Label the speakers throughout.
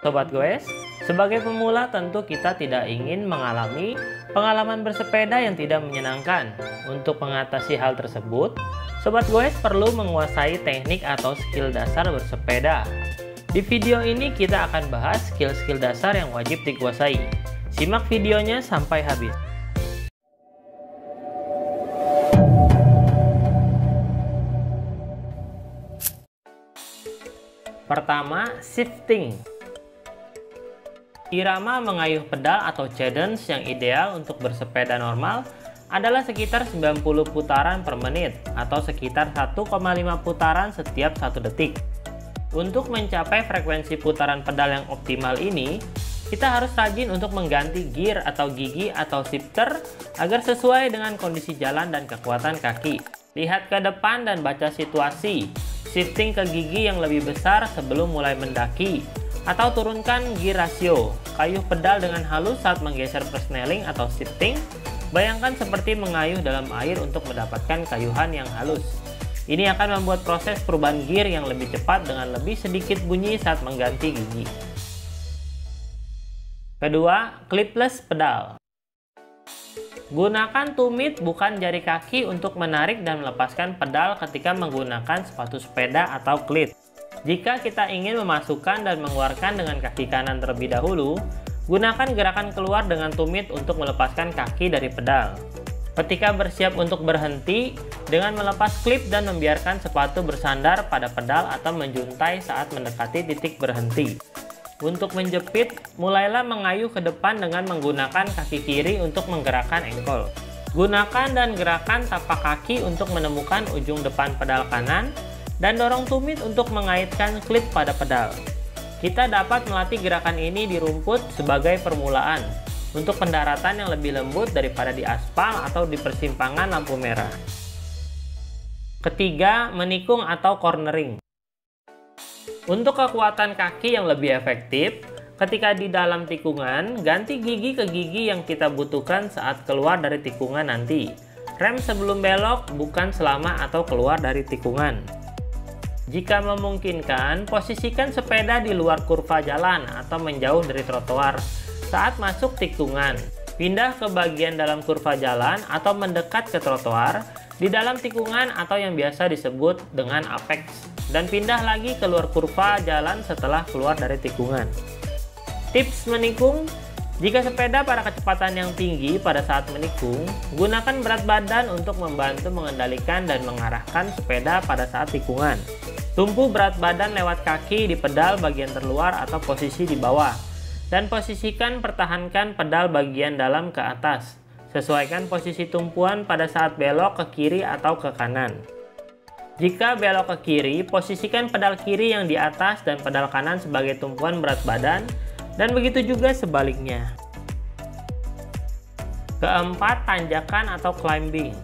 Speaker 1: Sobat Goes, sebagai pemula tentu kita tidak ingin mengalami pengalaman bersepeda yang tidak menyenangkan. Untuk mengatasi hal tersebut, Sobat Goes perlu menguasai teknik atau skill dasar bersepeda. Di video ini kita akan bahas skill-skill dasar yang wajib dikuasai. Simak videonya sampai habis. Pertama, shifting. Irama mengayuh pedal atau cadence yang ideal untuk bersepeda normal adalah sekitar 90 putaran per menit atau sekitar 1,5 putaran setiap 1 detik. Untuk mencapai frekuensi putaran pedal yang optimal ini, kita harus rajin untuk mengganti gear atau gigi atau shifter agar sesuai dengan kondisi jalan dan kekuatan kaki. Lihat ke depan dan baca situasi. Shifting ke gigi yang lebih besar sebelum mulai mendaki, atau turunkan gear ratio. Kayuh pedal dengan halus saat menggeser persneling atau shifting. Bayangkan seperti mengayuh dalam air untuk mendapatkan kayuhan yang halus. Ini akan membuat proses perubahan gear yang lebih cepat dengan lebih sedikit bunyi saat mengganti gigi. Kedua, clipless pedal. Gunakan tumit bukan jari kaki untuk menarik dan melepaskan pedal ketika menggunakan sepatu sepeda atau clit. Jika kita ingin memasukkan dan mengeluarkan dengan kaki kanan terlebih dahulu, gunakan gerakan keluar dengan tumit untuk melepaskan kaki dari pedal. Ketika bersiap untuk berhenti, dengan melepas klip dan membiarkan sepatu bersandar pada pedal atau menjuntai saat mendekati titik berhenti. Untuk menjepit, mulailah mengayuh ke depan dengan menggunakan kaki kiri untuk menggerakkan engkol. Gunakan dan gerakan tapak kaki untuk menemukan ujung depan pedal kanan, dan dorong tumit untuk mengaitkan klip pada pedal. Kita dapat melatih gerakan ini di rumput sebagai permulaan untuk pendaratan yang lebih lembut daripada di aspal atau di persimpangan lampu merah. Ketiga, menikung atau cornering. Untuk kekuatan kaki yang lebih efektif, ketika di dalam tikungan, ganti gigi ke gigi yang kita butuhkan saat keluar dari tikungan nanti. Rem sebelum belok, bukan selama atau keluar dari tikungan. Jika memungkinkan, posisikan sepeda di luar kurva jalan atau menjauh dari trotoar saat masuk tikungan. Pindah ke bagian dalam kurva jalan atau mendekat ke trotoar di dalam tikungan atau yang biasa disebut dengan apex, dan pindah lagi ke luar kurva jalan setelah keluar dari tikungan. Tips menikung: jika sepeda pada kecepatan yang tinggi pada saat menikung, gunakan berat badan untuk membantu mengendalikan dan mengarahkan sepeda pada saat tikungan. Tumpu berat badan lewat kaki di pedal bagian terluar atau posisi di bawah, dan posisikan pertahankan pedal bagian dalam ke atas. Sesuaikan posisi tumpuan pada saat belok ke kiri atau ke kanan. Jika belok ke kiri, posisikan pedal kiri yang di atas dan pedal kanan sebagai tumpuan berat badan, dan begitu juga sebaliknya. Keempat, tanjakan atau climbing.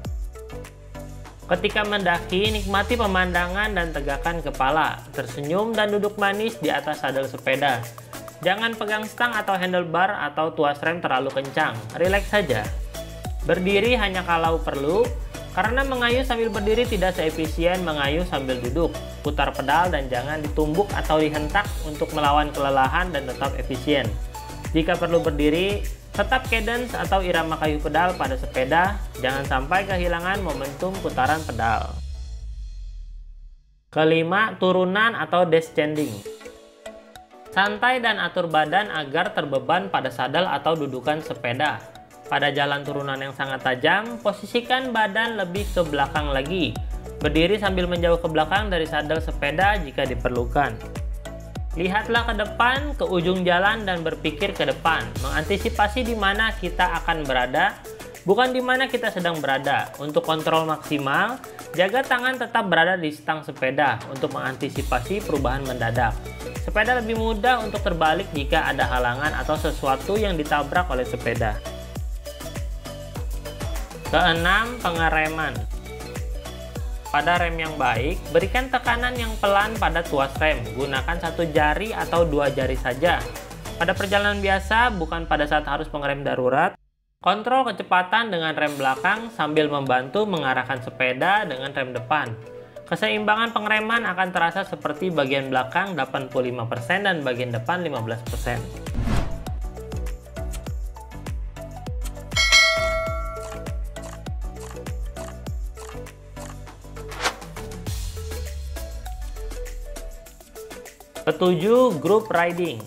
Speaker 1: Ketika mendaki, nikmati pemandangan dan tegakkan kepala. Tersenyum dan duduk manis di atas sadel sepeda. Jangan pegang stang atau handlebar atau tuas rem terlalu kencang. Rileks saja. Berdiri hanya kalau perlu, karena mengayuh sambil berdiri tidak seefisien mengayuh sambil duduk. Putar pedal dan jangan ditumbuk atau dihentak untuk melawan kelelahan dan tetap efisien. Jika perlu berdiri, tetap cadence atau irama kayuh pedal pada sepeda, jangan sampai kehilangan momentum putaran pedal. Kelima, turunan atau descending. Santai dan atur badan agar terbeban pada sadel atau dudukan sepeda. Pada jalan turunan yang sangat tajam, posisikan badan lebih ke belakang lagi. Berdiri sambil menjauh ke belakang dari sadel sepeda jika diperlukan. Lihatlah ke depan, ke ujung jalan dan berpikir ke depan. Mengantisipasi di mana kita akan berada, bukan di mana kita sedang berada. Untuk kontrol maksimal, jaga tangan tetap berada di stang sepeda untuk mengantisipasi perubahan mendadak. Sepeda lebih mudah untuk terbalik jika ada halangan atau sesuatu yang ditabrak oleh sepeda. Keenam, pengereman. Pada rem yang baik, berikan tekanan yang pelan pada tuas rem. Gunakan satu jari atau 2 jari saja. Pada perjalanan biasa, bukan pada saat harus mengerem darurat. Kontrol kecepatan dengan rem belakang sambil membantu mengarahkan sepeda dengan rem depan. Keseimbangan pengereman akan terasa seperti bagian belakang 85% dan bagian depan 15%. Ketujuh, group riding.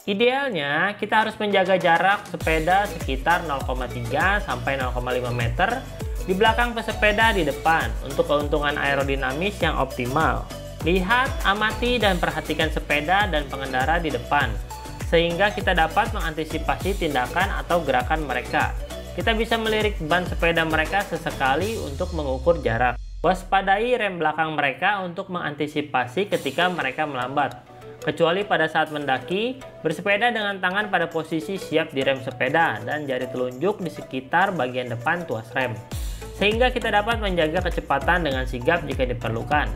Speaker 1: Idealnya, kita harus menjaga jarak sepeda sekitar 0,3 sampai 0,5 meter di belakang pesepeda di depan untuk keuntungan aerodinamis yang optimal. Lihat, amati, dan perhatikan sepeda dan pengendara di depan, sehingga kita dapat mengantisipasi tindakan atau gerakan mereka. Kita bisa melirik ban sepeda mereka sesekali untuk mengukur jarak. Waspadai rem belakang mereka untuk mengantisipasi ketika mereka melambat. Kecuali pada saat mendaki, bersepeda dengan tangan pada posisi siap di rem sepeda dan jari telunjuk di sekitar bagian depan tuas rem, sehingga kita dapat menjaga kecepatan dengan sigap jika diperlukan.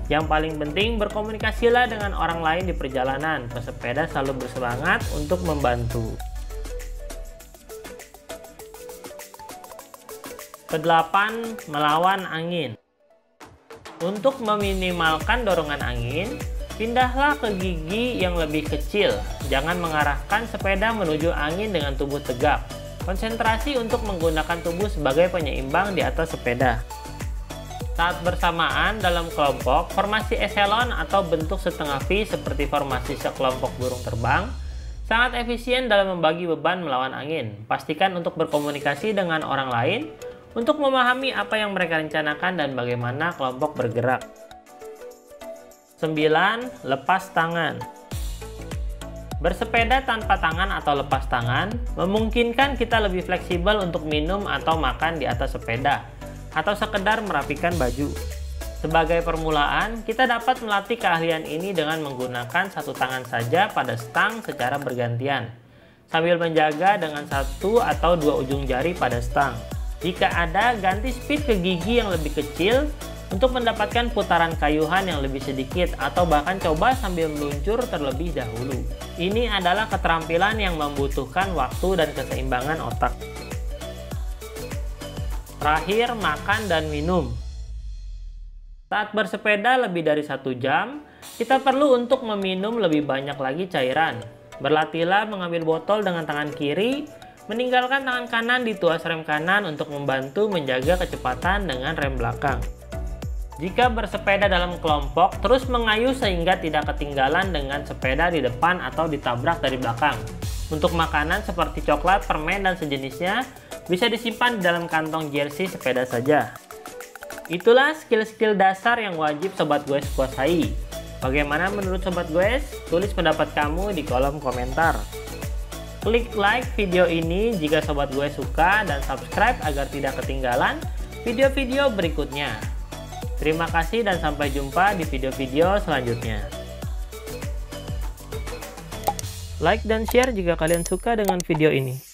Speaker 1: Yang paling penting, berkomunikasilah dengan orang lain di perjalanan. Pesepeda selalu bersemangat untuk membantu. Kedelapan, melawan angin. Untuk meminimalkan dorongan angin, pindahlah ke gigi yang lebih kecil. Jangan mengarahkan sepeda menuju angin dengan tubuh tegak. Konsentrasi untuk menggunakan tubuh sebagai penyeimbang di atas sepeda. Saat bersamaan dalam kelompok, formasi eselon atau bentuk setengah V seperti formasi sekelompok burung terbang sangat efisien dalam membagi beban melawan angin. Pastikan untuk berkomunikasi dengan orang lain untuk memahami apa yang mereka rencanakan dan bagaimana kelompok bergerak. 9. Lepas tangan. Bersepeda tanpa tangan atau lepas tangan memungkinkan kita lebih fleksibel untuk minum atau makan di atas sepeda, atau sekedar merapikan baju. Sebagai permulaan, kita dapat melatih keahlian ini dengan menggunakan satu tangan saja pada stang secara bergantian, sambil menjaga dengan satu atau dua ujung jari pada stang. Jika ada, ganti speed ke gigi yang lebih kecil untuk mendapatkan putaran kayuhan yang lebih sedikit, atau bahkan coba sambil meluncur terlebih dahulu. Ini adalah keterampilan yang membutuhkan waktu dan keseimbangan otak. Terakhir, makan dan minum. Saat bersepeda lebih dari 1 jam, kita perlu untuk meminum lebih banyak lagi cairan. Berlatihlah mengambil botol dengan tangan kiri, meninggalkan tangan kanan di tuas rem kanan untuk membantu menjaga kecepatan dengan rem belakang. Jika bersepeda dalam kelompok, terus mengayuh sehingga tidak ketinggalan dengan sepeda di depan atau ditabrak dari belakang. Untuk makanan seperti coklat, permen, dan sejenisnya bisa disimpan di dalam kantong jersey sepeda saja. Itulah skill-skill dasar yang wajib Sobat Goes kuasai. Bagaimana menurut Sobat Goes? Tulis pendapat kamu di kolom komentar. Klik like video ini jika Sobat Goes suka dan subscribe agar tidak ketinggalan video-video berikutnya. Terima kasih dan sampai jumpa di video-video selanjutnya. Like dan share jika kalian suka dengan video ini.